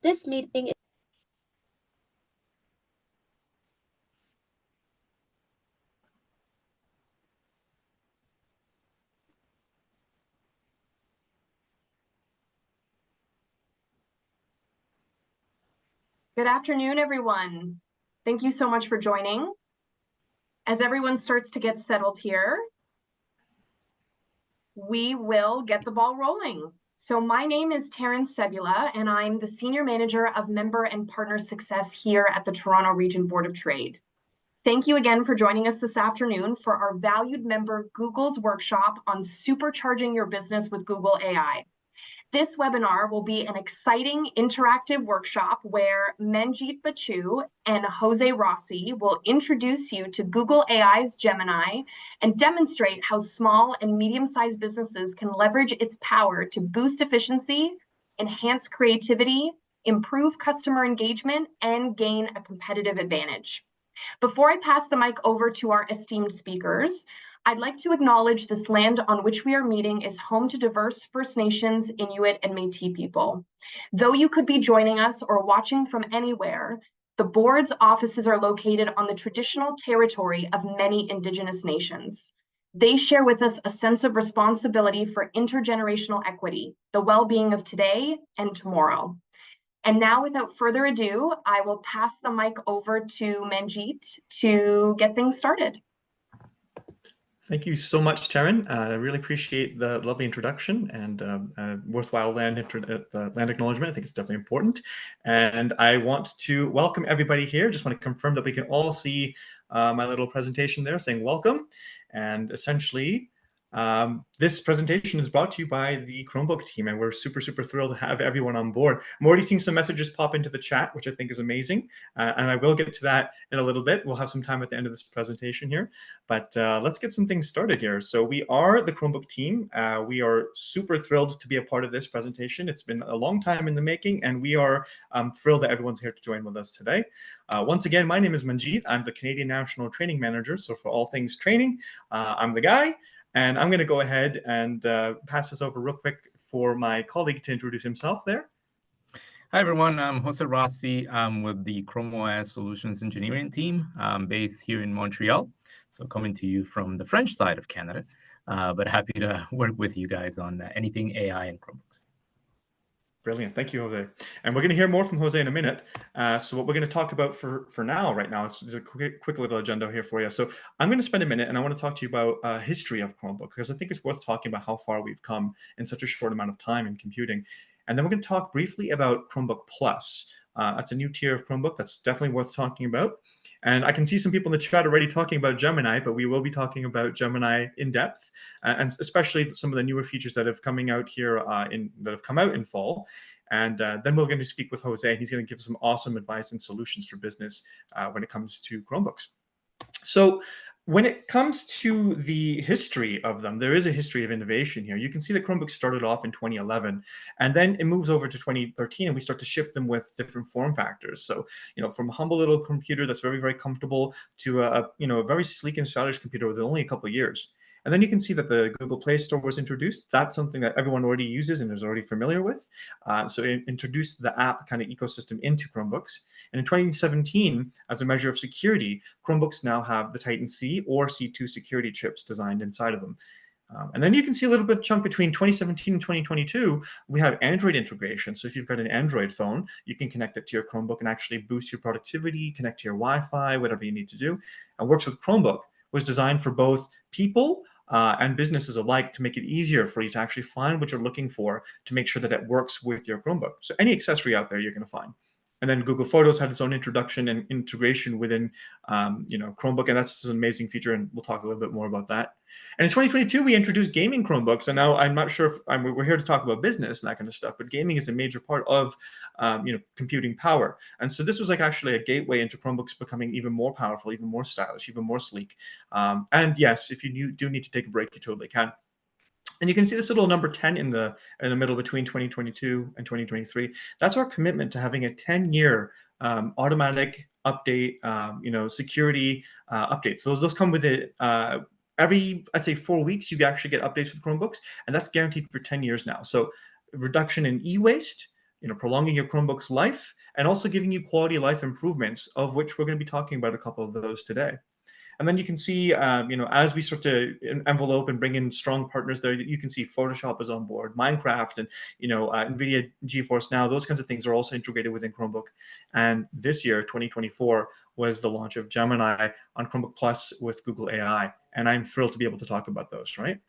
This meeting is Good afternoon, everyone. Thank you so much for joining. As everyone starts to get settled here, we will get the ball rolling. So my name is Taryn Sebula, and I'm the Senior Manager of Member and Partner Success here at the Toronto Region Board of Trade. Thank you again for joining us this afternoon for our valued member Google's workshop on supercharging your business with Google AI. This webinar will be an exciting interactive workshop where Manjeet Bachu and Jose Rossi will introduce you to Google AI's Gemini and demonstrate how small and medium-sized businesses can leverage its power to boost efficiency, enhance creativity, improve customer engagement, and gain a competitive advantage. Before I pass the mic over to our esteemed speakers, I'd like to acknowledge this land on which we are meeting is home to diverse First Nations, Inuit, and Métis people. Though you could be joining us or watching from anywhere, the board's offices are located on the traditional territory of many Indigenous nations. They share with us a sense of responsibility for intergenerational equity, the well-being of today and tomorrow. And now, without further ado, I will pass the mic over to Manjeet to get things started. Thank you so much, Taryn. I really appreciate the lovely introduction and worthwhile land acknowledgement. I think it's definitely important. And I want to welcome everybody here. Just want to confirm that we can all see my little presentation there saying welcome. And essentially, this presentation is brought to you by the Chromebook team, and we're super thrilled to have everyone on board. I'm already seeing some messages pop into the chat, which I think is amazing, and I will get to that in a little bit. We'll have some time at the end of this presentation here, but let's get some things started here. So we are the Chromebook team. We are super thrilled to be a part of this presentation. It's been a long time in the making, and we are thrilled that everyone's here to join with us today. Once again, my name is Manjeet. I'm the Canadian National Training Manager, so for all things training, I'm the guy. And I'm going to go ahead and pass this over real quick for my colleague to introduce himself there. Hi, everyone. I'm Jose Rossi. I'm with the Chrome OS Solutions Engineering team. I'm based here in Montreal, so coming to you from the French side of Canada, but happy to work with you guys on anything AI and Chromebooks. Brilliant. Thank you, Jose. And we're going to hear more from Jose in a minute. So what we're going to talk about for now, right now, is a quick little agenda here for you. So I'm going to spend a minute and I want to talk to you about history of Chromebook, because I think it's worth talking about how far we've come in such a short amount of time in computing. And then we're going to talk briefly about Chromebook Plus. That's a new tier of Chromebook that's definitely worth talking about. And I can see some people in the chat already talking about Gemini, but we will be talking about Gemini in depth, and especially some of the newer features that have coming out here that have come out in fall. And then we're going to speak with Jose, and he's going to give some awesome advice and solutions for business when it comes to Chromebooks. So when it comes to the history of them, there is a history of innovation here. You can see that Chromebooks started off in 2011, and then it moves over to 2013, and we start to ship them with different form factors. So, from a humble little computer that's very comfortable to a very sleek and stylish computer with only a couple of years. And then you can see that the Google Play Store was introduced. That's something that everyone already uses and is already familiar with. So it introduced the app kind of ecosystem into Chromebooks. And in 2017, as a measure of security, Chromebooks now have the Titan C or C2 security chips designed inside of them. And then you can see a little bit chunk between 2017 and 2022, we have Android integration. So if you've got an Android phone, you can connect it to your Chromebook and actually boost your productivity, connect to your Wi-Fi, whatever you need to do. And Works with Chromebook was designed for both people and businesses alike to make it easier for you to actually find what you're looking for to make sure that it works with your Chromebook. So any accessory out there you're going to find. And then Google Photos had its own introduction and integration within Chromebook, and that's an amazing feature, and we'll talk a little bit more about that. And in 2022, we introduced gaming Chromebooks, and now I'm not sure if we're here to talk about business and that kind of stuff, but gaming is a major part of computing power. And so this was actually a gateway into Chromebooks becoming even more powerful, even more stylish, even more sleek. And yes, if you do need to take a break, you totally can. And you can see this little number 10 in the middle between 2022 and 2023. That's our commitment to having a 10-year automatic update, security updates. So those come with it. Every, I'd say 4 weeks, you actually get updates with Chromebooks, and that's guaranteed for 10 years now. So reduction in e-waste, prolonging your Chromebook's life and also giving you quality of life improvements, of which we're going to be talking about a couple of those today. And then you can see, as we start to envelope and bring in strong partners there, you can see Photoshop is on board, Minecraft, and NVIDIA GeForce Now. Those kinds of things are also integrated within Chromebook. And this year, 2024, was the launch of Gemini on Chromebook Plus with Google AI. And I'm thrilled to be able to talk about those, right?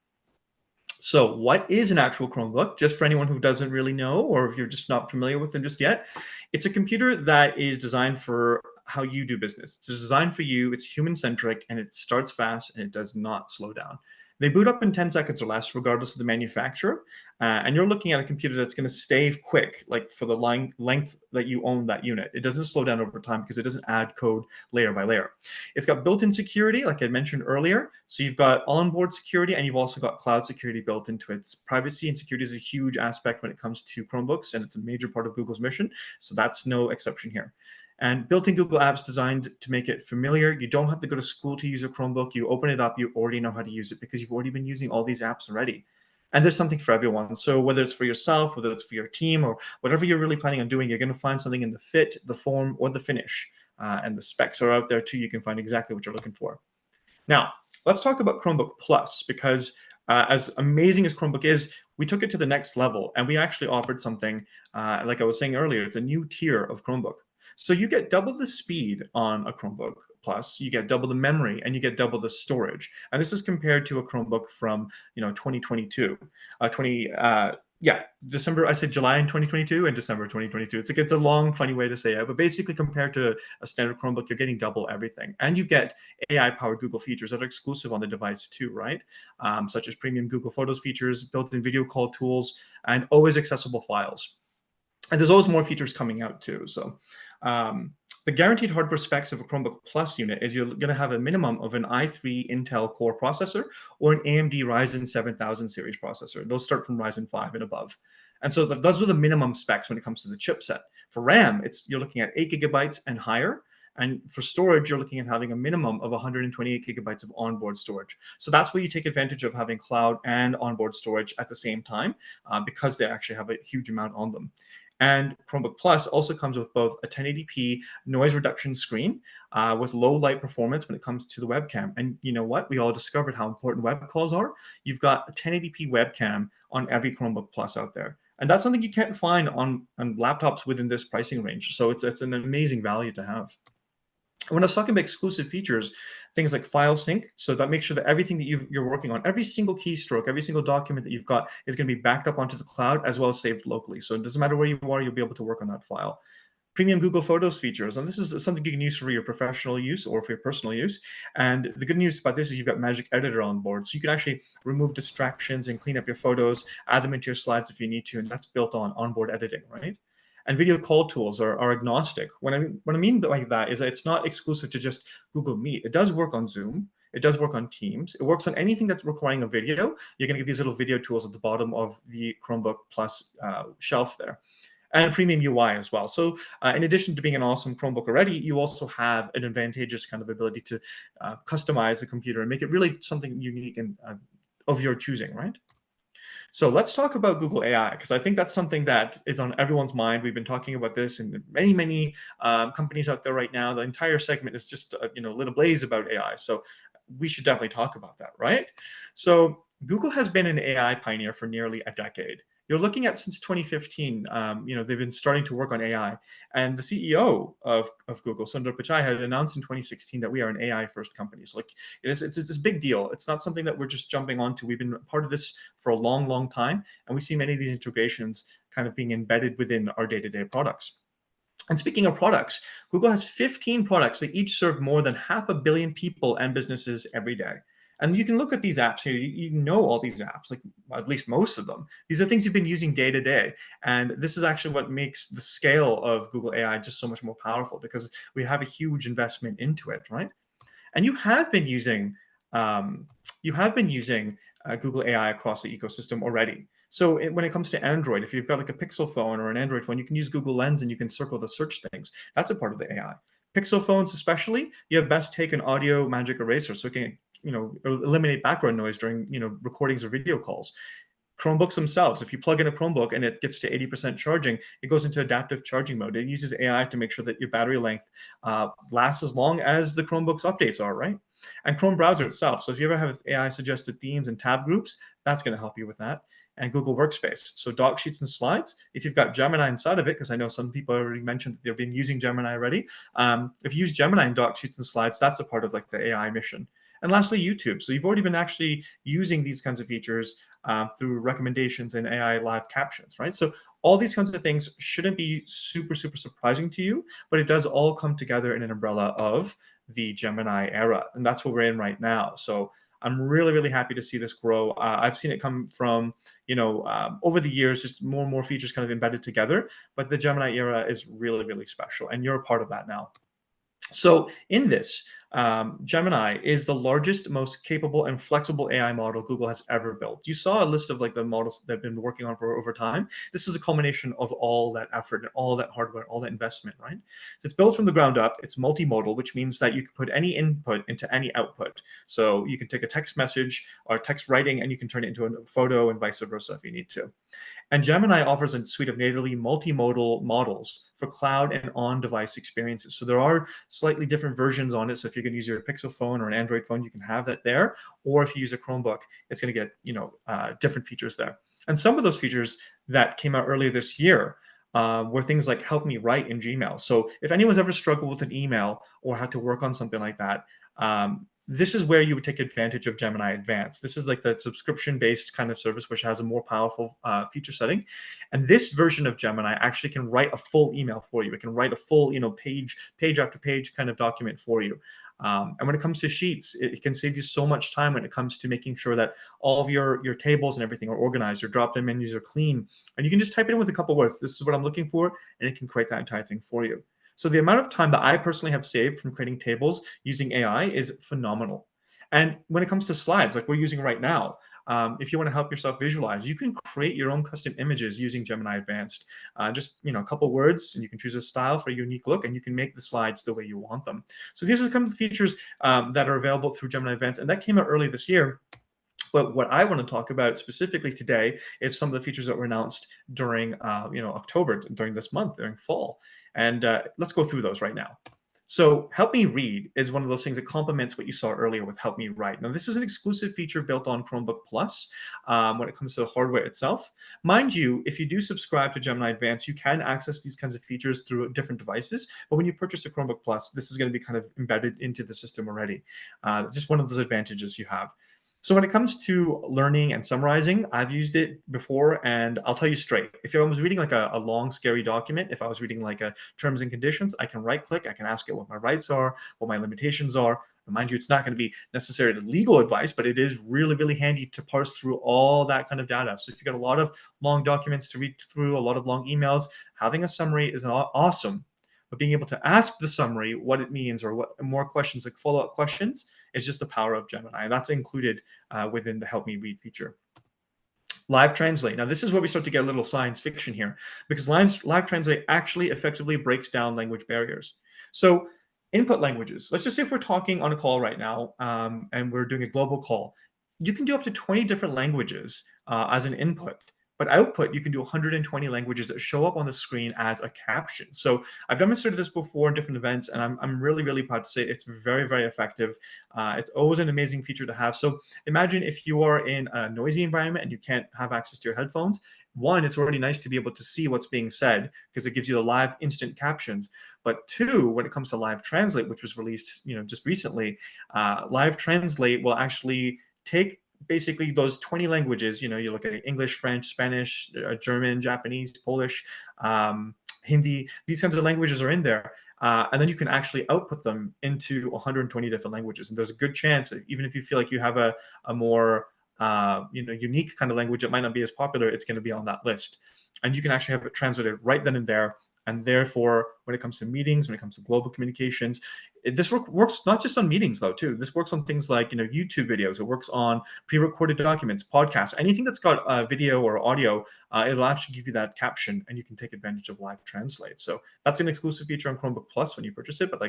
So what is an actual Chromebook? Just for anyone who doesn't really know, or if you're just not familiar with them just yet, it's a computer that is designed for how you do business. It's designed for you, it's human-centric, and it starts fast, and it does not slow down. They boot up in 10 seconds or less, regardless of the manufacturer. And you're looking at a computer that's going to stay quick, like for the length that you own that unit. It doesn't slow down over time because it doesn't add code layer by layer. It's got built-in security, like I mentioned earlier. So you've got onboard security, and you've also got cloud security built into it. Privacy and security is a huge aspect when it comes to Chromebooks, and it's a major part of Google's mission. So that's no exception here. And built-in Google apps designed to make it familiar. You don't have to go to school to use a Chromebook. You open it up, you already know how to use it because you've already been using all these apps already. And there's something for everyone. So whether it's for yourself, whether it's for your team, or whatever you're really planning on doing, you're going to find something in the fit, the form, or the finish. And the specs are out there too. You can find exactly what you're looking for. Now, let's talk about Chromebook Plus, because as amazing as Chromebook is, we took it to the next level, and we actually offered something, like I was saying earlier, it's a new tier of Chromebook. So you get double the speed on a Chromebook Plus, you get double the memory, and you get double the storage. And this is compared to a Chromebook from 2022, December. I said July in 2022 and December 2022. It's a long, funny way to say it, but basically compared to a standard Chromebook, you're getting double everything, and you get AI-powered Google features that are exclusive on the device too, right? Such as premium Google Photos features, built-in video call tools, and always accessible files. And there's always more features coming out too. So the guaranteed hardware specs of a Chromebook Plus unit is you're going to have a minimum of an i3 Intel Core processor or an AMD Ryzen 7000 series processor. Those start from Ryzen 5 and above. And so those are the minimum specs when it comes to the chipset. For RAM, you're looking at 8 gigabytes and higher. And for storage, you're looking at having a minimum of 128 gigabytes of onboard storage. So that's where you take advantage of having cloud and onboard storage at the same time, because they actually have a huge amount on them. And Chromebook Plus also comes with both a 1080p noise reduction screen with low light performance when it comes to the webcam. And you know what? We all discovered how important web calls are. You've got a 1080p webcam on every Chromebook Plus out there. And that's something you can't find on laptops within this pricing range. So it's an amazing value to have. When I was talking about exclusive features, things like file sync, so that makes sure that everything that you're working on, every single keystroke, every single document that you've got is going to be backed up onto the cloud as well as saved locally. So it doesn't matter where you are, you'll be able to work on that file. Premium Google Photos features, and this is something you can use for your professional use or for your personal use. And the good news about this is you've got Magic Editor on board, so you can actually remove distractions and clean up your photos, add them into your slides if you need to, and that's built on onboard editing, right? And video call tools are agnostic. What I mean by that is that it's not exclusive to just Google Meet. It does work on Zoom. It does work on Teams. It works on anything that's requiring a video. You're going to get these little video tools at the bottom of the Chromebook Plus shelf there. And premium UI as well. So in addition to being an awesome Chromebook already, you also have an advantageous kind of ability to customize the computer and make it really something unique and of your choosing, right? So let's talk about Google AI, because I think that's something that is on everyone's mind. We've been talking about this in many companies out there right now. The entire segment is just lit ablaze about AI. So we should definitely talk about that, right? So Google has been an AI pioneer for nearly a decade. You're looking at since 2015, they've been starting to work on AI. And the CEO of Google, Sundar Pichai, had announced in 2016 that we are an AI-first company. So it's this big deal. It's not something that we're just jumping onto. We've been part of this for a long, long time. And we see many of these integrations kind of being embedded within our day-to-day products. And speaking of products, Google has 15 products that each serve more than 500 million people and businesses every day. And you can look at these apps here. You know all these apps, like at least most of them. These are things you've been using day to day. And this is actually what makes the scale of Google AI just so much more powerful, because we have a huge investment into it, right? And you have been using Google AI across the ecosystem already. So when it comes to Android, if you've got like a Pixel phone or an Android phone, you can use Google Lens and you can circle the search things. That's a part of the AI. Pixel phones especially, you have Best Take and Audio Magic Eraser, so it can eliminate background noise during recordings or video calls. Chromebooks themselves, if you plug in a Chromebook and it gets to 80% charging, it goes into adaptive charging mode. It uses AI to make sure that your battery length lasts as long as the Chromebook's updates are, right? And Chrome browser itself. So if you ever have AI suggested themes and tab groups, that's going to help you with that. And Google Workspace. So doc sheets and slides, if you've got Gemini inside of it, because I know some people already mentioned that they've been using Gemini already. If you use Gemini in doc sheets and slides, that's a part of like the AI mission. And lastly, YouTube. So you've already been actually using these kinds of features through recommendations and AI live captions, right? So all these kinds of things shouldn't be super, super surprising to you, but it does all come together in an umbrella of the Gemini era. And that's what we're in right now. So I'm really, really happy to see this grow. I've seen it come from, over the years, just more and more features kind of embedded together. But the Gemini era is really, really special. And you're a part of that now. So in this, Gemini is the largest, most capable and flexible AI model Google has ever built. You saw a list of like the models they've been working on for over time. This is a culmination of all that effort and all that hardware, all that investment, right? So it's built from the ground up. It's multimodal, which means that you can put any input into any output. So you can take a text message or text writing and you can turn it into a photo and vice versa if you need to. And Gemini offers a suite of natively multimodal models for cloud and on-device experiences. So there are slightly different versions on it. So if you're going to use your Pixel phone or an Android phone, you can have that there. Or if you use a Chromebook, it's going to get different features there. And some of those features that came out earlier this year were things like help me write in Gmail. So if anyone's ever struggled with an email or had to work on something like that, this is where you would take advantage of Gemini Advanced. This is like the subscription-based kind of service, which has a more powerful feature setting. And this version of Gemini actually can write a full email for you. It can write a full, page after page kind of document for you. And when it comes to sheets, it can save you so much time when it comes to making sure that all of your tables and everything are organized. Your drop-down menus are clean. And you can just type it in with a couple words. This is what I'm looking for, and it can create that entire thing for you. So the amount of time that I personally have saved from creating tables using AI is phenomenal. And when it comes to slides, like we're using right now, if you want to help yourself visualize, you can create your own custom images using Gemini Advanced. Just a couple words, and you can choose a style for a unique look, and you can make the slides the way you want them. So these are some of the features that are available through Gemini Advanced, and that came out early this year. But what I want to talk about specifically today is some of the features that were announced during, October, during this month, during fall. And let's go through those right now. So Help Me Read is one of those things that complements what you saw earlier with Help Me Write. Now, this is an exclusive feature built on Chromebook Plus when it comes to the hardware itself. Mind you, if you do subscribe to Gemini Advanced, you can access these kinds of features through different devices. But when you purchase a Chromebook Plus, this is going to be kind of embedded into the system already. Just one of those advantages you have. So when it comes to learning and summarizing, I've used it before, and I'll tell you straight. If I was reading like a long, scary document, if I was reading like a terms and conditions, I can right-click, I can ask it what my rights are, what my limitations are. And mind you, it's not going to be necessarily legal advice, but it is really, really handy to parse through all that kind of data. So if you've got a lot of long documents to read through, a lot of long emails, having a summary is awesome. But being able to ask the summary what it means or what more questions, like follow-up questions, is just the power of Gemini. And that's included within the Help Me Read feature. Live Translate. Now, this is where we start to get a little science fiction here, because Live Translate actually effectively breaks down language barriers. So input languages, let's just say if we're talking on a call right now and we're doing a global call, you can do up to 20 different languages as an input. But output, you can do 120 languages that show up on the screen as a caption. So I've demonstrated this before in different events, and I'm really, really proud to say it's very, very effective. It's always an amazing feature to have. So imagine if you are in a noisy environment and you can't have access to your headphones. One, it's already nice to be able to see what's being said because it gives you the live instant captions. But two, when it comes to Live Translate, which was released just recently, Live Translate will actually take basically those 20 languages, you look at English, French, Spanish, German, Japanese, Polish, Hindi, these kinds of languages are in there. And then you can actually output them into 120 different languages. And there's a good chance, even if you feel like you have a more unique kind of language that might not be as popular, it's going to be on that list. And you can actually have it translated right then and there. And therefore, when it comes to meetings, when it comes to global communications, this works not just on meetings, though, too. This works on things like YouTube videos. It works on pre-recorded documents, podcasts, anything that's got video or audio. It'll actually give you that caption, and you can take advantage of Live Translate. So that's an exclusive feature on Chromebook Plus when you purchase it, but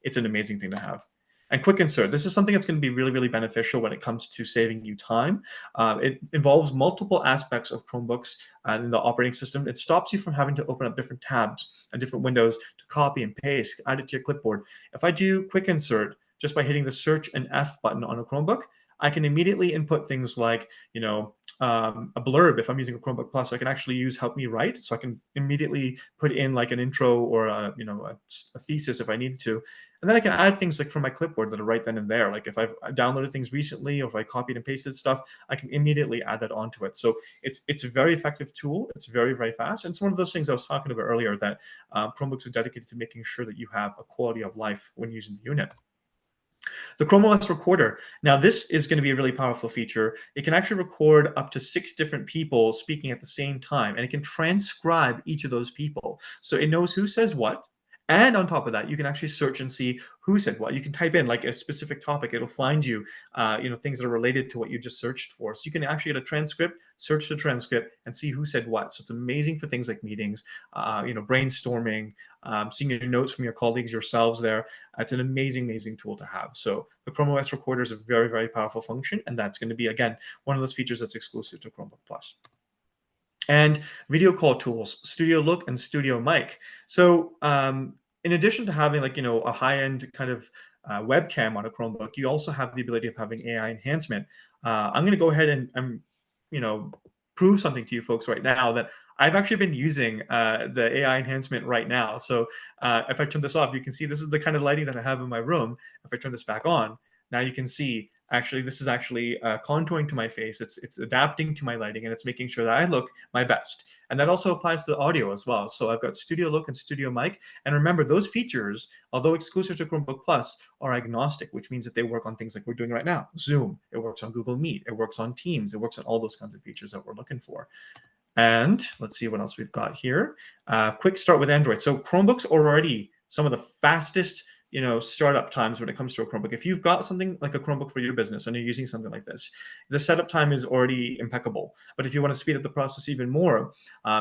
it's an amazing thing to have. And quick insert. This is something that's going to be really, really beneficial when it comes to saving you time. It involves multiple aspects of Chromebooks in the operating system. It stops you from having to open up different tabs and different windows to copy and paste, add it to your clipboard. If I do quick insert just by hitting the search and F button on a Chromebook, I can immediately input things like, a blurb. If I'm using a Chromebook Plus, I can actually use Help Me Write. So I can immediately put in like an intro or a thesis if I needed to. And then I can add things like from my clipboard that are right then and there. Like if I've downloaded things recently or if I copied and pasted stuff, I can immediately add that onto it. So it's a very effective tool. It's very, very fast. And it's one of those things I was talking about earlier that Chromebooks are dedicated to making sure that you have a quality of life when using the unit. The Chrome OS Recorder. Now, this is going to be a really powerful feature. It can actually record up to 6 different people speaking at the same time, and it can transcribe each of those people. So it knows who says what. And on top of that, you can actually search and see who said what. You can type in like a specific topic. It'll find you, things that are related to what you just searched for. So you can actually get a transcript, search the transcript, and see who said what. So it's amazing for things like meetings, brainstorming, seeing your notes from your colleagues, yourselves there. It's an amazing, amazing tool to have. So the Chrome OS Recorder is a very, very powerful function, and that's going to be, again, one of those features that's exclusive to Chromebook Plus. And video call tools, Studio Look and Studio Mic. So in addition to having a high-end kind of webcam on a Chromebook, you also have the ability of having AI enhancement. I'm going to go ahead and prove something to you folks right now that I've actually been using the AI enhancement right now. So if I turn this off, you can see this is the kind of lighting that I have in my room. If I turn this back on, now you can see actually this is actually contouring to my face. It's adapting to my lighting, and it's making sure that I look my best. And that also applies to the audio as well. So I've got Studio Look and Studio Mic. And remember, those features, although exclusive to Chromebook Plus, are agnostic, which means that they work on things like we're doing right now. Zoom, it works on Google Meet, it works on Teams, it works on all those kinds of features that we're looking for. And let's see what else we've got here. Quick start with Android. So Chromebooks are already some of the fastest startup times when it comes to a Chromebook. If you've got something like a Chromebook for your business and you're using something like this, the setup time is already impeccable. But if you want to speed up the process even more,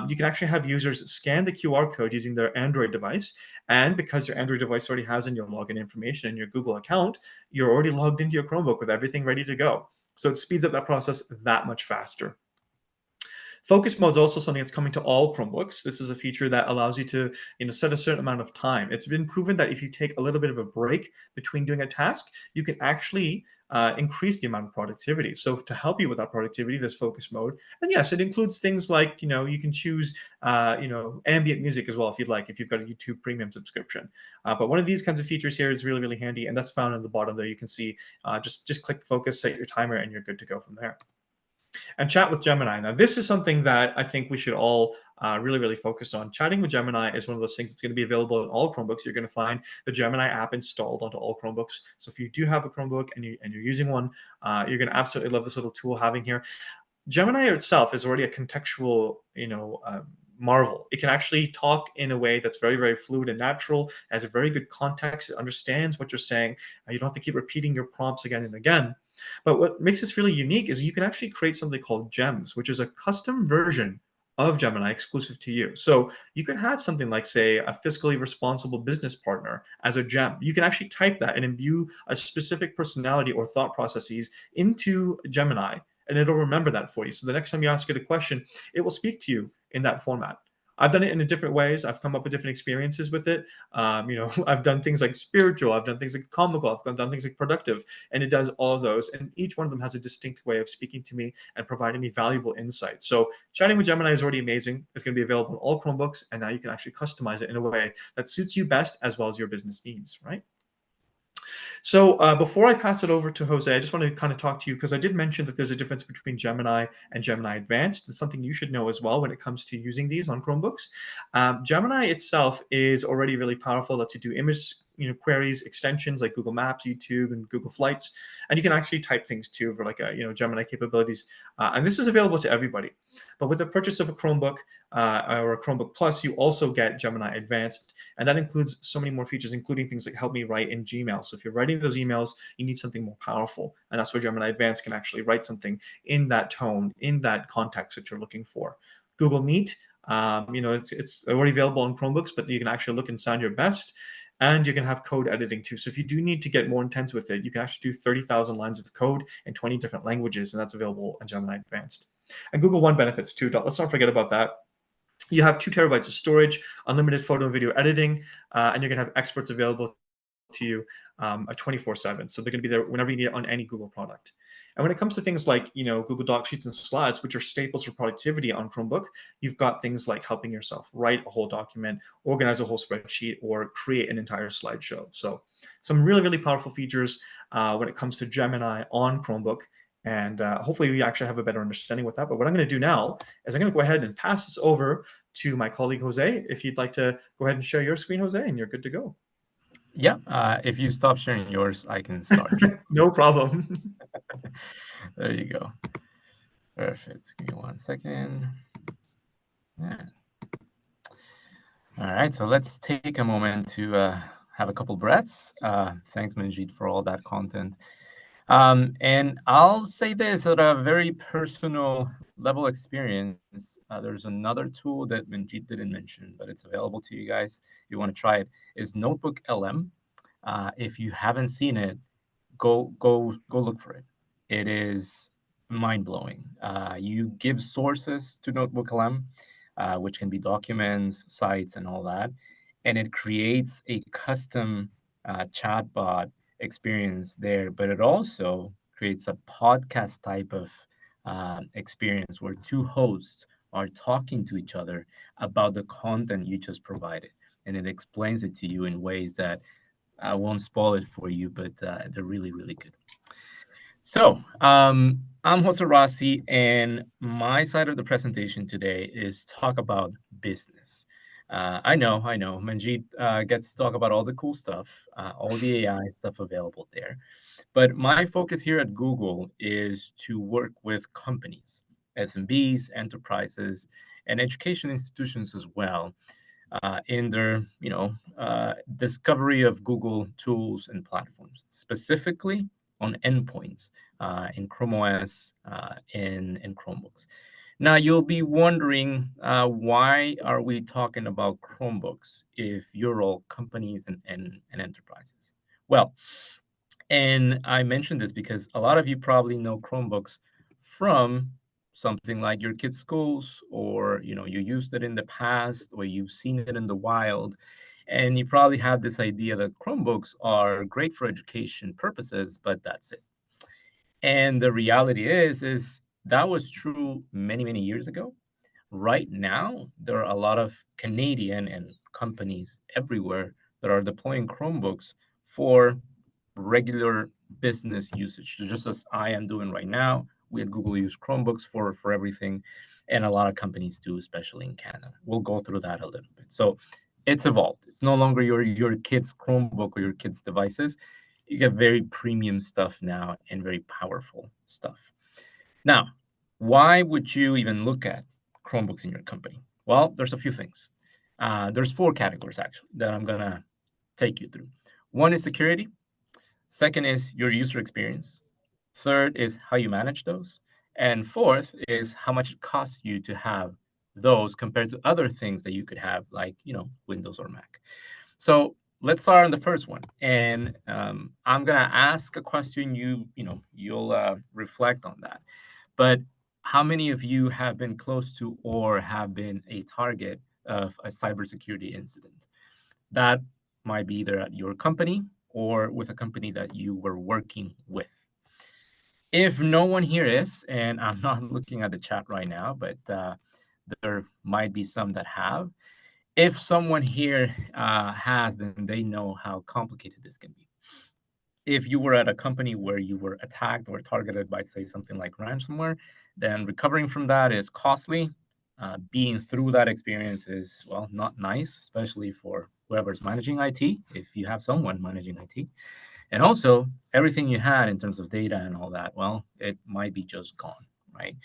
you can actually have users scan the QR code using their Android device. And because your Android device already has in your login information in your Google account, you're already logged into your Chromebook with everything ready to go. So it speeds up that process that much faster. Focus mode is also something that's coming to all Chromebooks. This is a feature that allows you to set a certain amount of time. It's been proven that if you take a little bit of a break between doing a task, you can actually increase the amount of productivity. So to help you with that productivity, there's focus mode. And yes, it includes things like, you can choose, ambient music as well if you'd like, if you've got a YouTube premium subscription. But one of these kinds of features here is really, really handy. And that's found on the bottom there. You can see, just click focus, set your timer, and you're good to go from there. And chat with Gemini. Now, this is something that I think we should all really, really focus on. Chatting with Gemini is one of those things that's going to be available in all Chromebooks. You're going to find the Gemini app installed onto all Chromebooks. So if you do have a Chromebook and you're using one, you're going to absolutely love this little tool having here. Gemini itself is already a contextual, marvel. It can actually talk in a way that's very, very fluid and natural, has a very good context. It understands what you're saying. You don't have to keep repeating your prompts again and again. But what makes this really unique is you can actually create something called gems, which is a custom version of Gemini exclusive to you. So you can have something like, say, a fiscally responsible business partner as a gem. You can actually type that and imbue a specific personality or thought processes into Gemini, and it'll remember that for you. So the next time you ask it a question, it will speak to you in that format. I've done it in different ways. I've come up with different experiences with it. I've done things like spiritual. I've done things like comical. I've done things like productive. And it does all of those. And each one of them has a distinct way of speaking to me and providing me valuable insight. So chatting with Gemini is already amazing. It's going to be available on all Chromebooks. And now you can actually customize it in a way that suits you best as well as your business needs, right? So before I pass it over to Jose, I just want to kind of talk to you because I did mention that there's a difference between Gemini and Gemini Advanced. It's something you should know as well when it comes to using these on Chromebooks. Gemini itself is already really powerful. It lets you do image queries, extensions like Google Maps, YouTube, and Google Flights. And you can actually type things too for like Gemini capabilities. And this is available to everybody. But with the purchase of a Chromebook or a Chromebook Plus, you also get Gemini Advanced. And that includes so many more features, including things like Help Me Write in Gmail. So if you're writing those emails, you need something more powerful. And that's where Gemini Advanced can actually write something in that tone, in that context that you're looking for. Google Meet, it's already available on Chromebooks, but you can actually look and sound your best. and you can have code editing too. So if you do need to get more intense with it, you can actually do 30,000 lines of code in 20 different languages, and that's available in Gemini Advanced. And Google One benefits too. Let's not forget about that. You have 2 terabytes of storage, unlimited photo and video editing, and you're going to have experts available to you 24/7. So they're going to be there whenever you need it on any Google product. And when it comes to things like, Google Docs, Sheets, and Slides, which are staples for productivity on Chromebook, you've got things like helping yourself write a whole document, organize a whole spreadsheet, or create an entire slideshow. So some really, really powerful features when it comes to Gemini on Chromebook. And hopefully we actually have a better understanding with that. But what I'm going to do now is I'm going to go ahead and pass this over to my colleague, Jose. If you'd like to go ahead and share your screen, Jose, and you're good to go. Yeah, if you stop sharing yours, I can start. No problem. There you go. Perfect. Give me 1 second. Yeah. All right, so let's take a moment to have a couple breaths. Thanks, Manjeet, for all that content. And I'll say this at a very personal level experience. There's another tool that Manjeet didn't mention, but it's available to you guys. If you want to try it, is Notebook LM. If you haven't seen it, go look for it. It is mind-blowing. You give sources to Notebook LM, which can be documents, sites, and all that, and it creates a custom chatbot experience there, but it also creates a podcast type of experience where 2 hosts are talking to each other about the content you just provided, and it explains it to you in ways that I won't spoil it for you, but they're really, really good. So I'm Jose Rossi, and my side of the presentation today is talk about business. I know, Manjeet gets to talk about all the cool stuff, all the AI stuff available there. But my focus here at Google is to work with companies, SMBs, enterprises, and education institutions as well, in their discovery of Google tools and platforms, specifically on endpoints in Chrome OS, in Chromebooks. Now, you'll be wondering, why are we talking about Chromebooks if you're all companies and enterprises? Well, and I mentioned this because a lot of you probably know Chromebooks from something like your kids' schools, or you used it in the past, or you've seen it in the wild, and you probably have this idea that Chromebooks are great for education purposes, but that's it. And the reality is that was true many, many years ago. Right now, there are a lot of Canadian and companies everywhere that are deploying Chromebooks for regular business usage, just as I am doing right now. We at Google use Chromebooks for everything, and a lot of companies do, especially in Canada. We'll go through that a little bit. So it's evolved. It's no longer your kid's Chromebook or your kid's devices. You get very premium stuff now and very powerful stuff. Now, why would you even look at Chromebooks in your company? Well, there's a few things. There's 4 categories, actually, that I'm going to take you through. One is security. Second is your user experience. Third is how you manage those. And fourth is how much it costs you to have those compared to other things that you could have, like, Windows or Mac. So let's start on the first one. And I'm going to ask a question. You'll reflect on that. But how many of you have been close to or have been a target of a cybersecurity incident? That might be either at your company or with a company that you were working with. If no one here is, and I'm not looking at the chat right now, but there might be some that have. If someone here has, then they know how complicated this can be. If you were at a company where you were attacked or targeted by, say, something like ransomware, then recovering from that is costly. Being through that experience is, well, not nice, especially for whoever's managing IT, if you have someone managing IT. And also, everything you had in terms of data and all that, well, it might be just gone, right?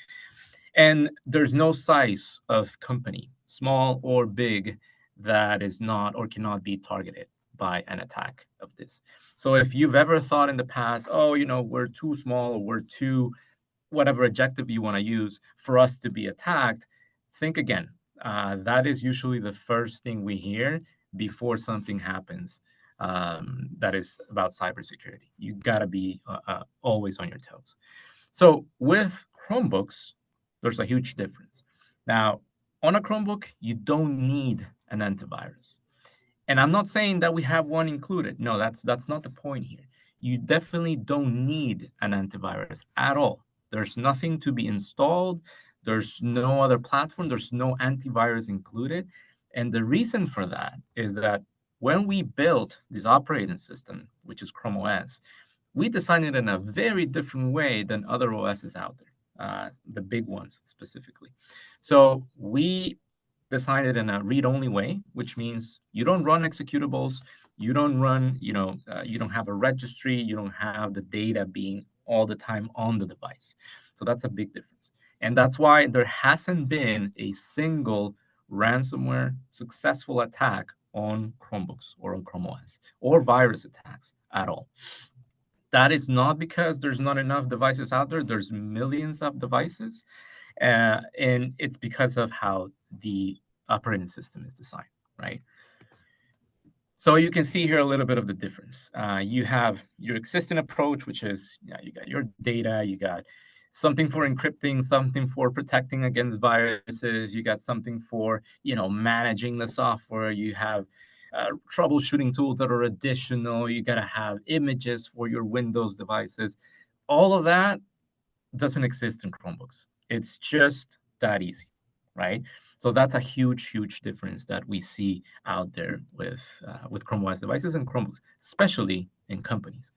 And there's no size of company, small or big, that is not or cannot be targeted by an attack of this. So if you've ever thought in the past, we're too small, or we're too, whatever adjective you want to use, for us to be attacked, think again. That is usually the first thing we hear before something happens. that is about cybersecurity. You got to be always on your toes. So with Chromebooks, there's a huge difference. Now, on a Chromebook, you don't need an antivirus. And I'm not saying that we have one included. No, that's not the point here. You definitely don't need an antivirus at all. There's nothing to be installed. There's no other platform. There's no antivirus included. And the reason for that is that when we built this operating system, which is Chrome OS, we designed it in a very different way than other OSs out there, the big ones specifically. So we designed it in a read-only way, which means you don't run executables, you don't run, you don't have a registry, you don't have the data being all the time on the device. So that's a big difference. And that's why there hasn't been a single ransomware successful attack on Chromebooks or on Chrome OS, or virus attacks at all. That is not because there's not enough devices out there. There's millions of devices. And it's because of how the operating system is designed, right? So you can see here a little bit of the difference. You have your existing approach, which is you got your data, you got something for encrypting, something for protecting against viruses, you got something for managing the software, you have troubleshooting tools that are additional, you got to have images for your Windows devices. All of that doesn't exist in Chromebooks. It's just that easy, right? So that's a huge, huge difference that we see out there with Chrome OS devices and Chromebooks, especially in companies.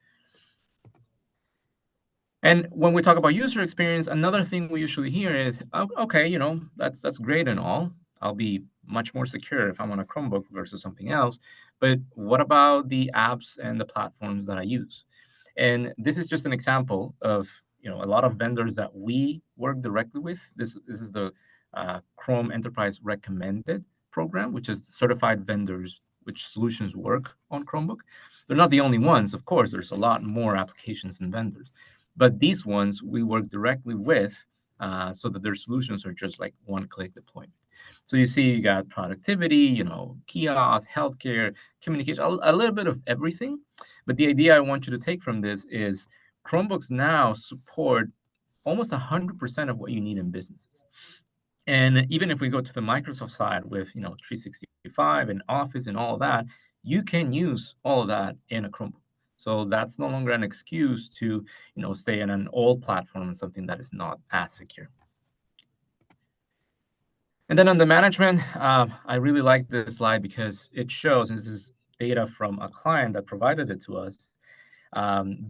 And when we talk about user experience, another thing we usually hear is, okay, that's great and all. I'll be much more secure if I'm on a Chromebook versus something else. But what about the apps and the platforms that I use? And this is just an example of a lot of vendors that we work directly with. This is the Chrome Enterprise Recommended program, which is certified vendors which solutions work on Chromebook. They're not the only ones, of course. There's a lot more applications and vendors. But these ones we work directly with so that their solutions are just like one-click deployment. So you see you got productivity, kiosks, healthcare, communication, a little bit of everything. But the idea I want you to take from this is Chromebooks now support almost 100% of what you need in businesses. And even if we go to the Microsoft side with 365 and Office and all of that, you can use all of that in a Chromebook. So that's no longer an excuse to stay in an old platform, something that is not as secure. And then on the management, I really like this slide because it shows, and this is data from a client that provided it to us,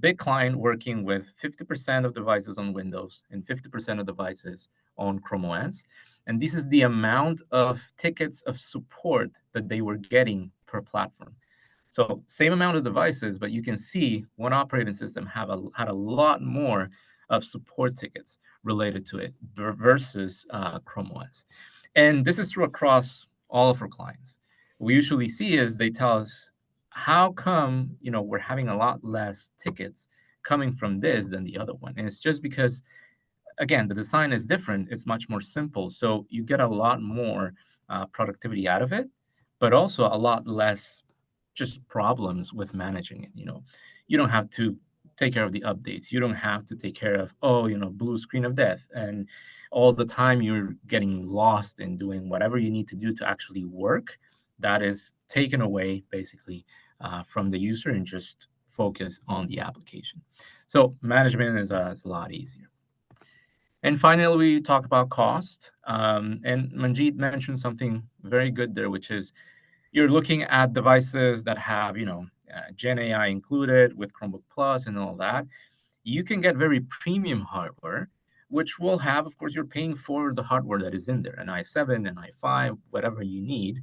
big client working with 50% of devices on Windows and 50% of devices on Chrome OS. And this is the amount of tickets of support that they were getting per platform. So same amount of devices, but you can see one operating system had a lot more of support tickets related to it versus Chrome OS. And this is true across all of our clients. What we usually see is they tell us, how come we're having a lot less tickets coming from this than the other one? And it's just because, again, the design is different. It's much more simple. So you get a lot more productivity out of it, but also a lot less just problems with managing it. You don't have to take care of the updates. You don't have to take care of, blue screen of death. And all the time you're getting lost in doing whatever you need to do to actually work. That is taken away basically from the user and just focus on the application. So management is a lot easier. And finally, we talk about cost. And Manjeet mentioned something very good there, which is you're looking at devices that have, Gen AI included with Chromebook Plus and all that. You can get very premium hardware, which will have, of course, you're paying for the hardware that is in there, an i7, an i5, whatever you need.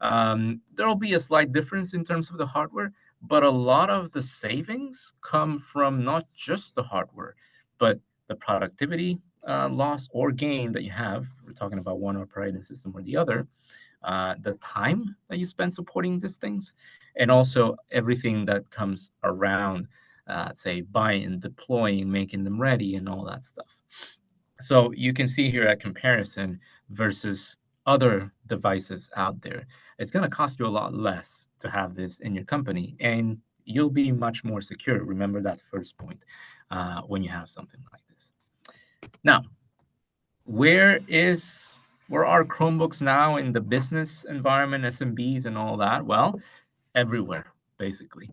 There will be a slight difference in terms of the hardware, but a lot of the savings come from not just the hardware, but the productivity loss or gain that you have. We're talking about one operating system or the other, the time that you spend supporting these things, and also everything that comes around, say, buying, deploying, making them ready, and all that stuff. So you can see here a comparison versus other devices out there, it's going to cost you a lot less to have this in your company, and you'll be much more secure. Remember that first point when you have something like this. Now, where are Chromebooks now in the business environment, SMBs and all that? Well, everywhere, basically.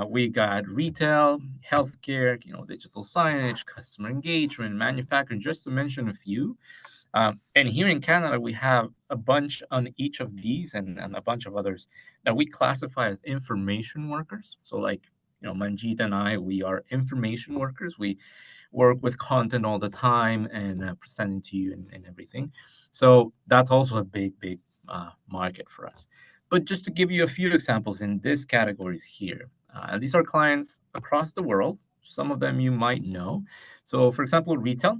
We got retail, healthcare, digital signage, customer engagement, manufacturing, just to mention a few. And here in Canada, we have a bunch on each of these and a bunch of others that we classify as information workers. So like, Manjeet and I, we are information workers. We work with content all the time and presenting to you and everything. So that's also a big market for us. But just to give you a few examples in these categories here, these are clients across the world. Some of them you might know. So for example, retail,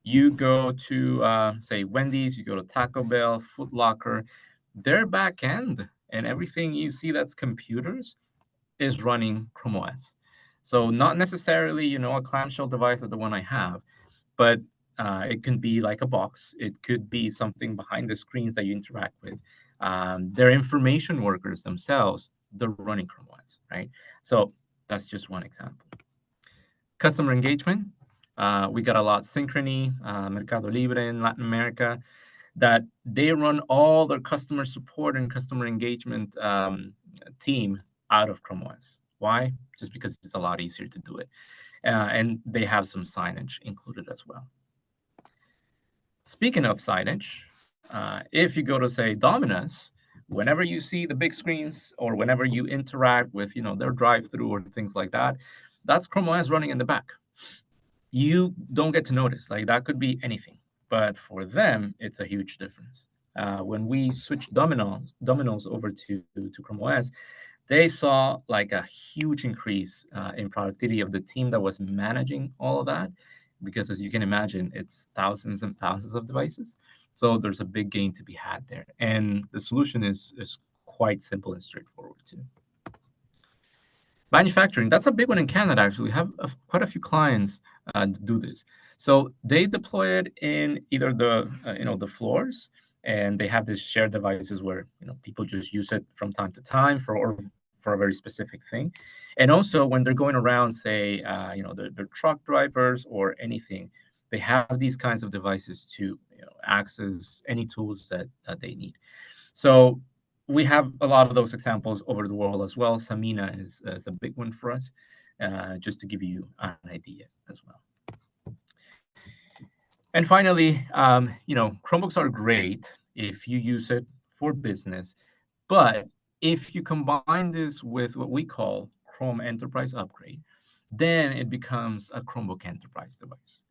you go to, say, Wendy's, you go to Taco Bell, Foot Locker, their back end and everything you see that's computers is running Chrome OS. So not necessarily, a clamshell device like the one I have, but it can be like a box. It could be something behind the screens that you interact with. They're information workers themselves. They're running Chrome OS, right? So that's just one example. Customer engagement. We got a lot Synchrony, Mercado Libre in Latin America, that they run all their customer support and customer engagement team out of Chrome OS. Why? Just because it's a lot easier to do it. And they have some signage included as well. Speaking of signage, if you go to, say, Domino's, whenever you see the big screens or whenever you interact with, their drive-through or things like that, that's Chrome OS running in the back. You don't get to notice. Like, that could be anything. But for them, it's a huge difference. When we switched Domino's over to Chrome OS, they saw like a huge increase in productivity of the team that was managing all of that, because as you can imagine, it's thousands and thousands of devices. So there's a big gain to be had there. And the solution is quite simple and straightforward too. Manufacturing, that's a big one in Canada, actually. We have quite a few clients do this. So they deploy it in either the floors, and they have these shared devices where people just use it from time to time for a very specific thing. And also when they're going around, say, they're truck drivers or anything, they have these kinds of devices to access any tools that they need. So we have a lot of those examples over the world as well. Samina is a big one for us, just to give you an idea as well. And finally, Chromebooks are great if you use it for business, but if you combine this with what we call Chrome Enterprise Upgrade, then it becomes a Chromebook Enterprise device.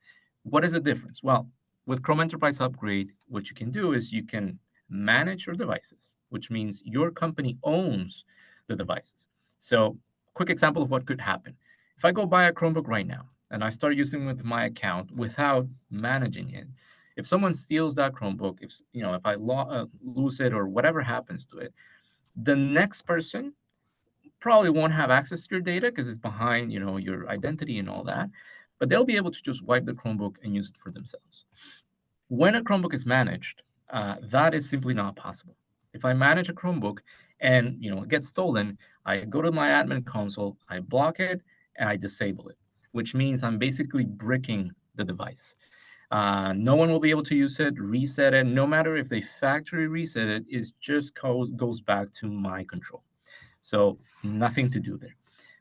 What is the difference? Well, with Chrome Enterprise Upgrade, what you can do is you can manage your devices, which means your company owns the devices. So quick example of what could happen. If I go buy a Chromebook right now and I start using with my account without managing it, if someone steals that Chromebook, if I lose it or whatever happens to it, the next person probably won't have access to your data because it's behind your identity and all that, but they'll be able to just wipe the Chromebook and use it for themselves. When a Chromebook is managed, that is simply not possible. If I manage a Chromebook and it gets stolen, I go to my admin console, I block it, and I disable it, which means I'm basically bricking the device. No one will be able to use it, reset it. No matter if they factory reset it, it just goes back to my control. So nothing to do there.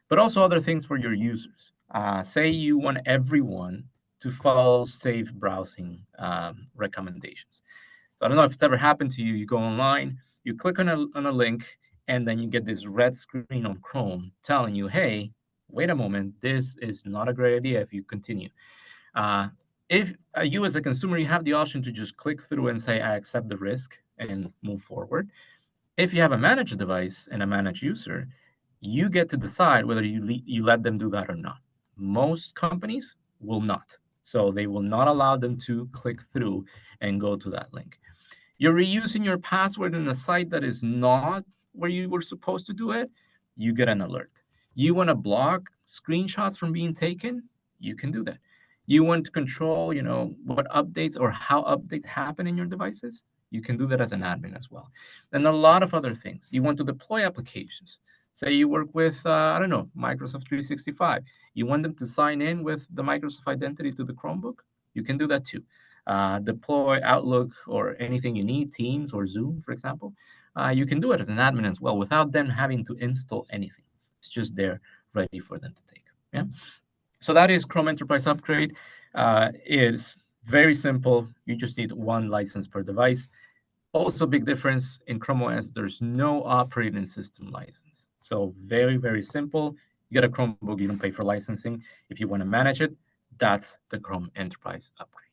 But also other things for your users. Say you want everyone to follow safe browsing recommendations. So I don't know if it's ever happened to you. You go online, you click on a link, and then you get this red screen on Chrome telling you, hey, wait a moment, this is not a great idea if you continue. If you as a consumer, you have the option to just click through and say, I accept the risk and move forward. If you have a managed device and a managed user, you get to decide whether you let them do that or not. Most companies will not. So they will not allow them to click through and go to that link. You're reusing your password in a site that is not where you were supposed to do it, you get an alert. You want to block screenshots from being taken, you can do that. You want to control, what updates or how updates happen in your devices, You can do that as an admin as well. And a lot of other things. You want to deploy applications. Say you work with, I don't know, Microsoft 365. You want them to sign in with the Microsoft identity to the Chromebook? You can do that too. Deploy Outlook or anything you need, Teams or Zoom, for example. You can do it as an admin as well without them having to install anything. It's just there ready for them to take. Yeah. So that is Chrome Enterprise Upgrade. It's very simple. You just need one license per device. Also, big difference in Chrome OS, there's no operating system license. So very, very simple. You get a Chromebook, you don't pay for licensing. If you want to manage it, that's the Chrome Enterprise Upgrade.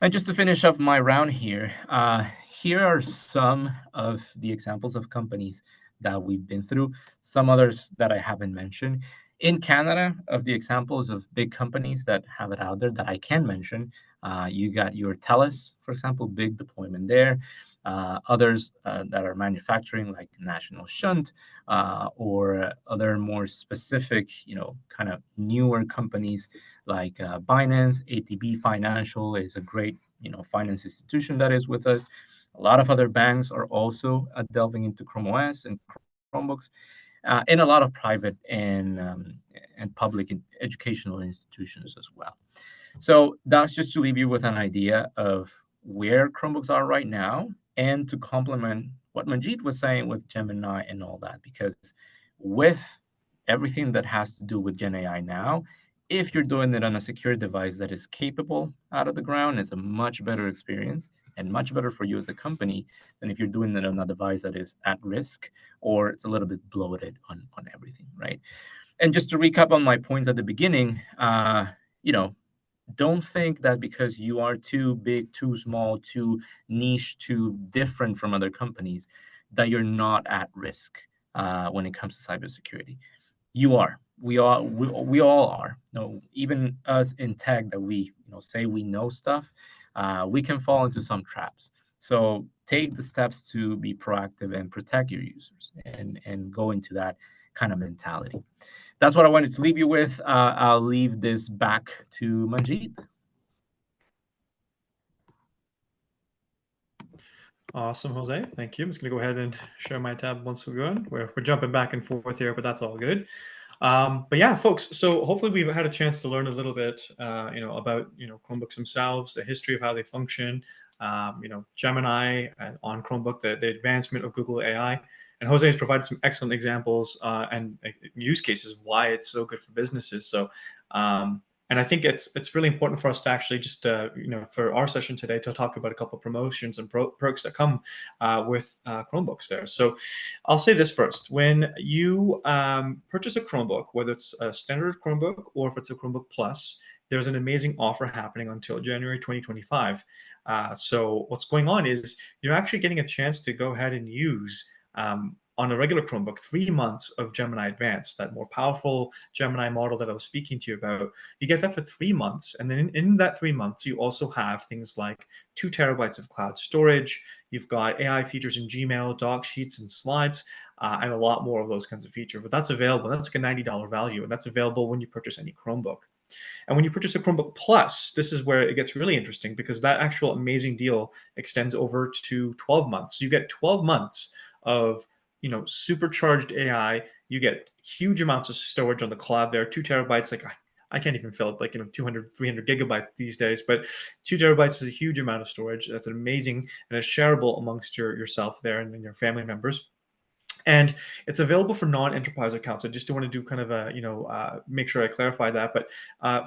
And just to finish off my round here, here are some of the examples of companies that we've been through, some others that I haven't mentioned. In Canada, of the examples of big companies that have it out there that I can mention, you got your TELUS, for example, big deployment there. Others that are manufacturing, like National Shunt, or other more specific, kind of newer companies like Binance. ATB Financial is a great, finance institution that is with us. A lot of other banks are also delving into Chrome OS and Chromebooks. And a lot of private and public educational institutions as well. So that's just to leave you with an idea of where Chromebooks are right now, and to complement what Manjeet was saying with Gemini and all that, because with everything that has to do with Gen AI now, if you're doing it on a secure device that is capable out of the ground, it's a much better experience and much better for you as a company than if you're doing it on a device that is at risk or it's a little bit bloated on everything, right? And just to recap on my points at the beginning, don't think that because you are too big, too small, too niche, too different from other companies, that you're not at risk when it comes to cybersecurity. You are. We all are. Even us in tech that we say we know stuff, we can fall into some traps. So take the steps to be proactive and protect your users, and go into that kind of mentality. That's what I wanted to leave you with. I'll leave this back to Manjeet. Awesome, Jose. Thank you. I'm just going to go ahead and share my tab once again. We're jumping back and forth here, but that's all good. But yeah, folks, so hopefully we've had a chance to learn a little bit, about, Chromebooks themselves, the history of how they function, Gemini on Chromebook, the advancement of Google AI. And Jose has provided some excellent examples and use cases of why it's so good for businesses. So, and I think it's really important for us to actually just, for our session today, to talk about a couple of promotions and perks that come with Chromebooks there. So I'll say this first. When you purchase a Chromebook, whether it's a standard Chromebook or if it's a Chromebook Plus, there's an amazing offer happening until January 2025. So what's going on is you're actually getting a chance to go ahead and use on a regular Chromebook 3 months of Gemini Advanced, that more powerful Gemini model that I was speaking to you about. You get that for 3 months. And then in that 3 months, you also have things like 2 terabytes of cloud storage. You've got AI features in Gmail, doc sheets, and slides, and a lot more of those kinds of features. But that's available. That's like a $90 value. And that's available when you purchase any Chromebook. And when you purchase a Chromebook Plus, this is where it gets really interesting, because that actual amazing deal extends over to 12 months. So you get 12 months of supercharged AI. You get huge amounts of storage on the cloud there, 2 terabytes. Like I can't even fill it, like 200, 300 gigabytes these days, but 2 terabytes is a huge amount of storage. That's amazing, and it's shareable amongst yourself there and your family members. And it's available for non-enterprise accounts. I just want to do kind of a, make sure I clarify that. But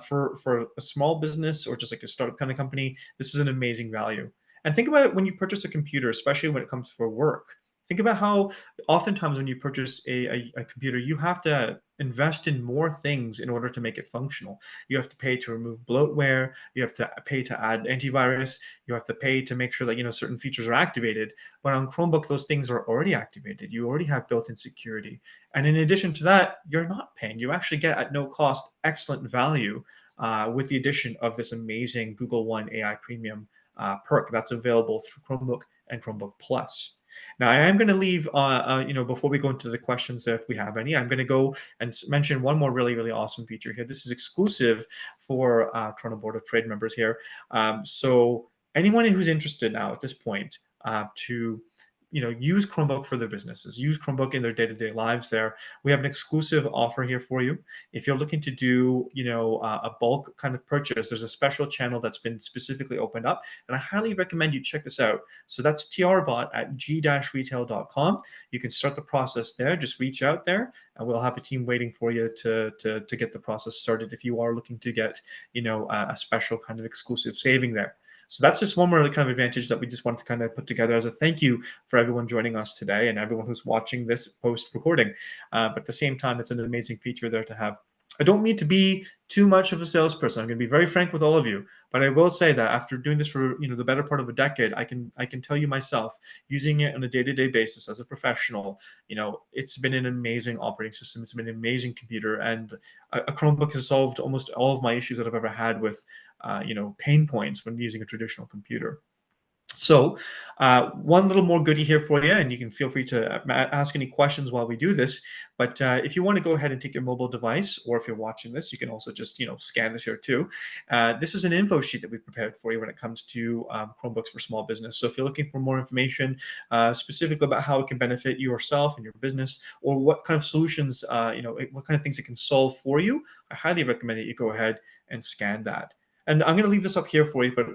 for a small business or just like a startup kind of company, this is an amazing value. And think about it when you purchase a computer, especially when it comes for work. Think about how oftentimes when you purchase a computer, you have to invest in more things in order to make it functional. You have to pay to remove bloatware. You have to pay to add antivirus. You have to pay to make sure that certain features are activated. But on Chromebook, those things are already activated. You already have built-in security. And in addition to that, you're not paying. You actually get at no cost excellent value with the addition of this amazing Google One AI Premium perk that's available through Chromebook and Chromebook Plus. Now, I am going to leave, before we go into the questions, if we have any, I'm going to go and mention one more really, really awesome feature here. This is exclusive for Toronto Board of Trade members here. So anyone who's interested now at this point to use Chromebook for their businesses, use Chromebook in their day-to-day lives there, we have an exclusive offer here for you. If you're looking to do, a bulk kind of purchase, there's a special channel that's been specifically opened up, and I highly recommend you check this out. So that's trbot at g-retail.com. You can start the process there. Just reach out there, and we'll have a team waiting for you to get the process started if you are looking to get, a special kind of exclusive saving there. So that's just one more kind of advantage that we just wanted to kind of put together as a thank you for everyone joining us today and everyone who's watching this post recording. But at the same time, it's an amazing feature there to have. I don't mean to be too much of a salesperson. I'm going to be very frank with all of you, but I will say that after doing this for the better part of a decade, I can tell you myself, using it on a day-to-day basis as a professional, it's been an amazing operating system. It's been an amazing computer, and a Chromebook has solved almost all of my issues that I've ever had with pain points when using a traditional computer. So one little more goodie here for you, and you can feel free to ask any questions while we do this. But if you want to go ahead and take your mobile device, or if you're watching this, you can also just scan this here too. This is an info sheet that we prepared for you when it comes to Chromebooks for small business. So if you're looking for more information specifically about how it can benefit yourself and your business, or what kind of solutions, what kind of things it can solve for you, I highly recommend that you go ahead and scan that. And I'm going to leave this up here for you, but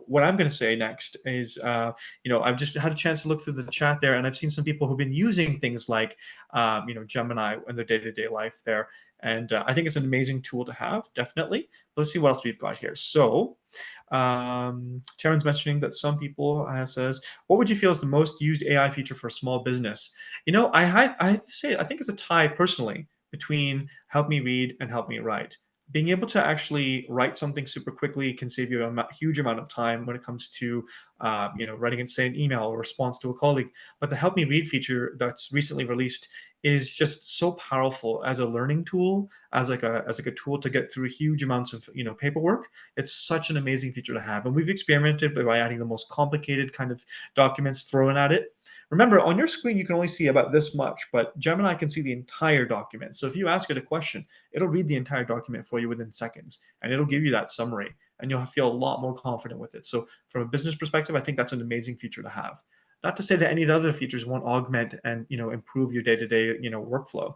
what I'm going to say next is, I've just had a chance to look through the chat there, and I've seen some people who've been using things like, Gemini in their day-to-day life there, and I think it's an amazing tool to have, definitely. Let's see what else we've got here. So, Taryn's mentioning that some people says, what would you feel is the most used AI feature for a small business? I have to say, I think it's a tie personally between Help Me Read and Help Me Write. Being able to actually write something super quickly can save you a huge amount of time when it comes to, writing and say an email or response to a colleague. But the Help Me Read feature that's recently released is just so powerful as a learning tool, as like a tool to get through huge amounts of paperwork. It's such an amazing feature to have, and we've experimented by adding the most complicated kind of documents thrown at it. Remember, on your screen, you can only see about this much, but Gemini can see the entire document. So if you ask it a question, it'll read the entire document for you within seconds, and it'll give you that summary, and you'll feel a lot more confident with it. So from a business perspective, I think that's an amazing feature to have. Not to say that any of the other features won't augment and improve your day-to-day workflow.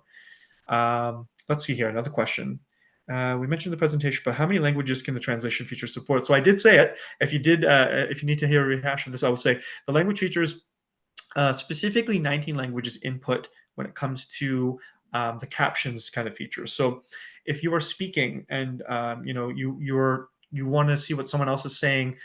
Let's see here, another question. We mentioned the presentation, but how many languages can the translation feature support? So I did say it. If you need to hear a rehash of this, I would say the language features, specifically 19 languages input when it comes to the captions kind of features. So if you are speaking and you want to see what someone else is saying,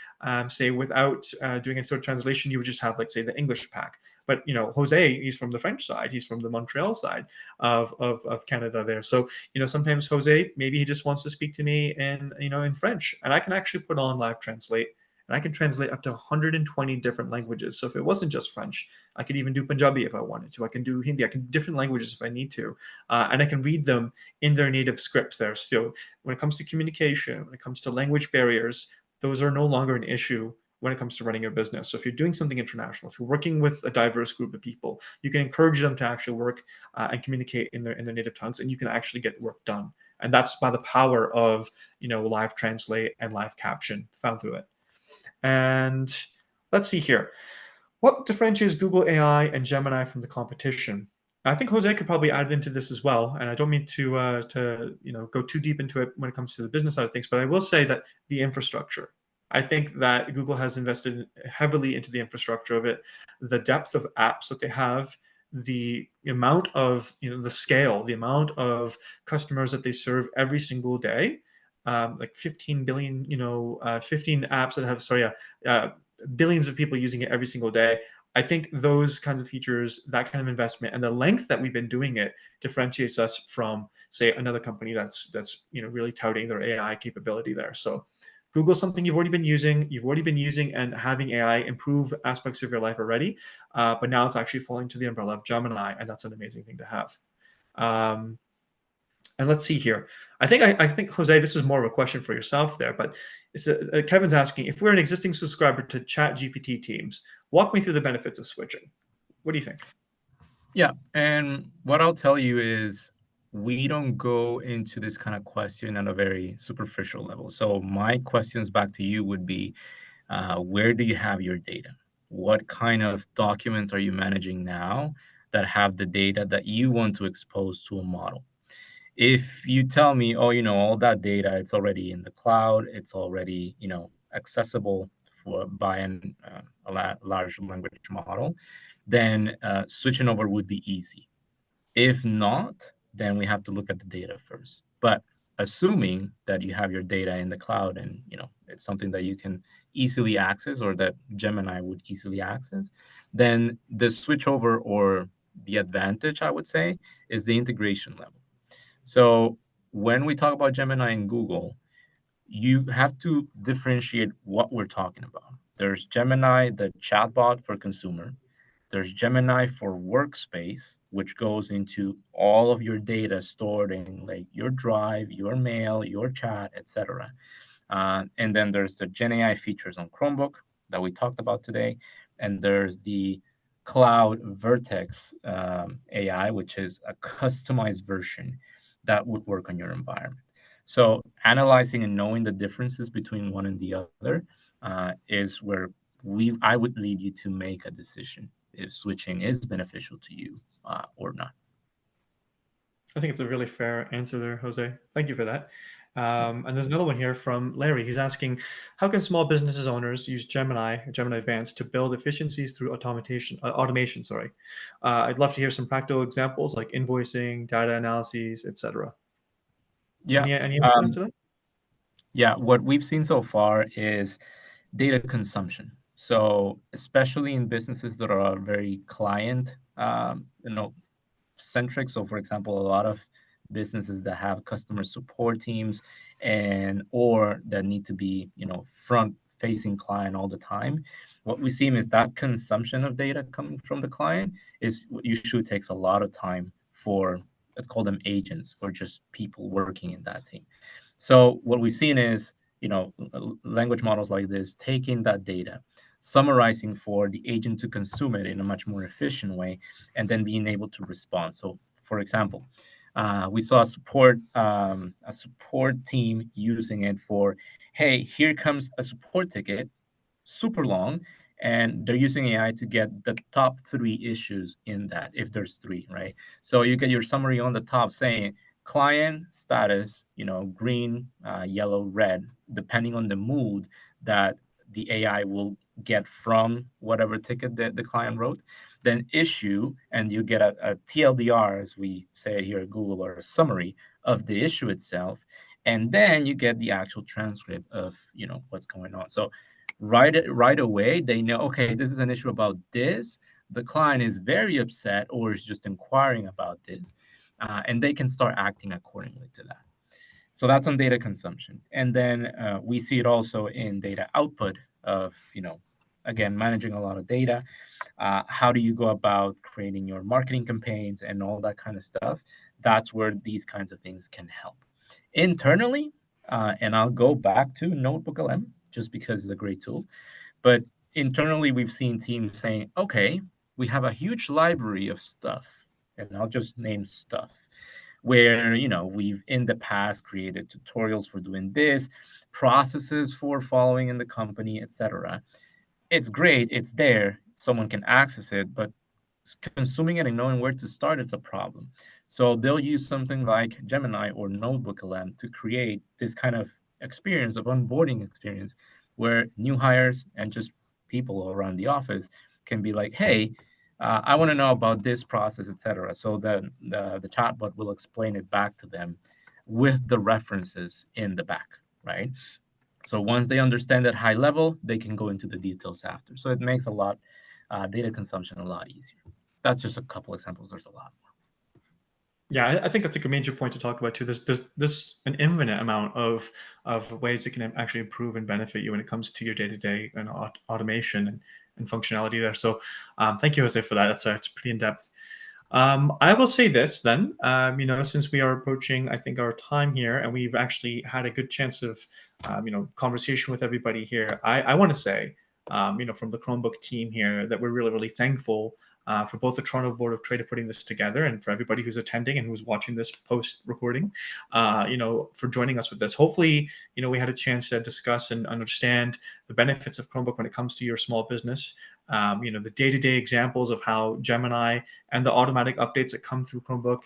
say without doing any sort of translation, you would just have, like, say, the English pack. But Jose, he's from the French side, he's from the Montreal side of Canada there. So sometimes Jose, maybe he just wants to speak to me in French, and I can actually put on Live Translate. And I can translate up to 120 different languages. So if it wasn't just French, I could even do Punjabi if I wanted to. I can do Hindi. I can do different languages if I need to. And I can read them in their native scripts there. So when it comes to communication, when it comes to language barriers, those are no longer an issue when it comes to running your business. So if you're doing something international, if you're working with a diverse group of people, you can encourage them to actually work and communicate in their native tongues, and you can actually get work done. And that's by the power of Live Translate and Live Caption found through it. And let's see here. What differentiates Google AI and Gemini from the competition? I think Jose could probably add into this as well. And I don't mean to go too deep into it when it comes to the business side of things, but I will say that the infrastructure. I think that Google has invested heavily into the infrastructure of it, the depth of apps that they have, the amount of, the scale, the amount of customers that they serve every single day. Like 15 billion, 15 apps that have, billions of people using it every single day. I think those kinds of features, that kind of investment, and the length that we've been doing it differentiates us from, say, another company that's really touting their AI capability there. So Google's something you've already been using and having AI improve aspects of your life already, but now it's actually falling to the umbrella of Gemini, and that's an amazing thing to have. And let's see here. I think Jose, this is more of a question for yourself there, but it's Kevin's asking, if we're an existing subscriber to ChatGPT Teams, walk me through the benefits of switching. What do you think? Yeah, and what I'll tell you is we don't go into this kind of question at a very superficial level. So my questions back to you would be, Where do you have your data? What kind of documents are you managing now that have the data that you want to expose to a model? If you tell me, oh, all that data, it's already in the cloud, it's already, accessible by a large language model, then switching over would be easy. If not, then we have to look at the data first. But assuming that you have your data in the cloud and it's something that you can easily access or that Gemini would easily access, then the switchover or the advantage, I would say, is the integration level. So when we talk about Gemini and Google, you have to differentiate what we're talking about. There's Gemini, the chatbot for consumer. There's Gemini for workspace, which goes into all of your data stored in like your drive, your mail, your chat, etc. And then there's the Gen AI features on Chromebook that we talked about today. And there's the Cloud Vertex AI, which is a customized version that would work on your environment. So analyzing and knowing the differences between one and the other is where I would lead you to make a decision if switching is beneficial to you or not. I think it's a really fair answer there, Jose. Thank you for that. And there's another one here from Larry. He's asking, how can small businesses owners use Gemini Advanced to build efficiencies through automation? I'd love to hear some practical examples like invoicing, data analyses, etc. Yeah. Any insight to that? Yeah. What we've seen so far is data consumption. So especially in businesses that are very client, centric. So for example, a lot of businesses that have customer support teams or that need to be, front facing client all the time. What we see is that consumption of data coming from the client is what usually takes a lot of time for, let's call them agents or just people working in that team. So what we've seen is, language models like this taking that data, summarizing for the agent to consume it in a much more efficient way, and then being able to respond. So, for example, we saw a support team using it for, hey, here comes a support ticket, super long, and they're using AI to get the top 3 issues in that, if there's 3, right? So you get your summary on the top saying, client status, green, yellow, red, depending on the mood that the AI will get from whatever ticket the client wrote. Then issue, and you get a TLDR, as we say here at Google, or a summary of the issue itself. And then you get the actual transcript of, what's going on. So right away, they know, okay, this is an issue about this. The client is very upset or is just inquiring about this. And they can start acting accordingly to that. So that's on data consumption. And then we see it also in data output of, again, managing a lot of data. How do you go about creating your marketing campaigns and all that kind of stuff? That's where these kinds of things can help. Internally, and I'll go back to NotebookLM just because it's a great tool. But internally, we've seen teams saying, okay, we have a huge library of stuff, and I'll just name stuff, where, we've in the past created tutorials for doing this, processes for following in the company, etc. It's great, it's there, someone can access it, but consuming it and knowing where to start is a problem. So they'll use something like Gemini or NotebookLM to create this kind of experience of onboarding experience where new hires and just people around the office can be like, hey, I want to know about this process, etc. So the chatbot will explain it back to them with the references in the back, right? So once they understand at high level, they can go into the details after. So it makes data consumption a lot easier. That's just a couple examples. There's a lot more. Yeah, I think that's a major point to talk about too. There's an infinite amount of ways it can actually improve and benefit you when it comes to your day-to-day and automation and functionality there. So thank you, Jose, for that. That's pretty in-depth. I will say this then, since we are approaching, I think, our time here, and we've actually had a good chance of, conversation with everybody here. I want to say, from the Chromebook team here, that we're really, really thankful for both the Toronto Board of Trade of putting this together, and for everybody who's attending and who's watching this post recording, for joining us with this. Hopefully, we had a chance to discuss and understand the benefits of Chromebook when it comes to your small business. The day-to-day examples of how Gemini and the automatic updates that come through Chromebook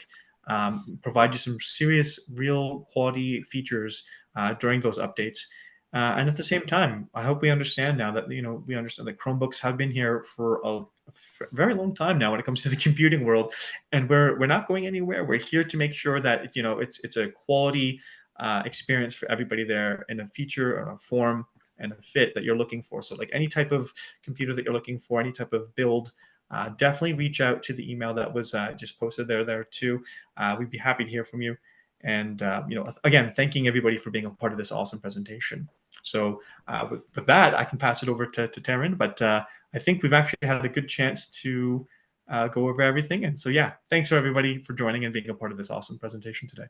provide you some serious, real quality features during those updates. And at the same time, I hope we understand now that, we understand that Chromebooks have been here for a very long time now when it comes to the computing world, and we're not going anywhere. We're here to make sure that it's a quality experience for everybody there, in a feature or a form and a fit that you're looking for. So like any type of computer that you're looking for, any type of build, definitely reach out to the email that was just posted there too. We'd be happy to hear from you. And again, thanking everybody for being a part of this awesome presentation. So with that, I can pass it over to Taryn, but I think we've actually had a good chance to go over everything. And so, yeah, thanks for everybody for joining and being a part of this awesome presentation today.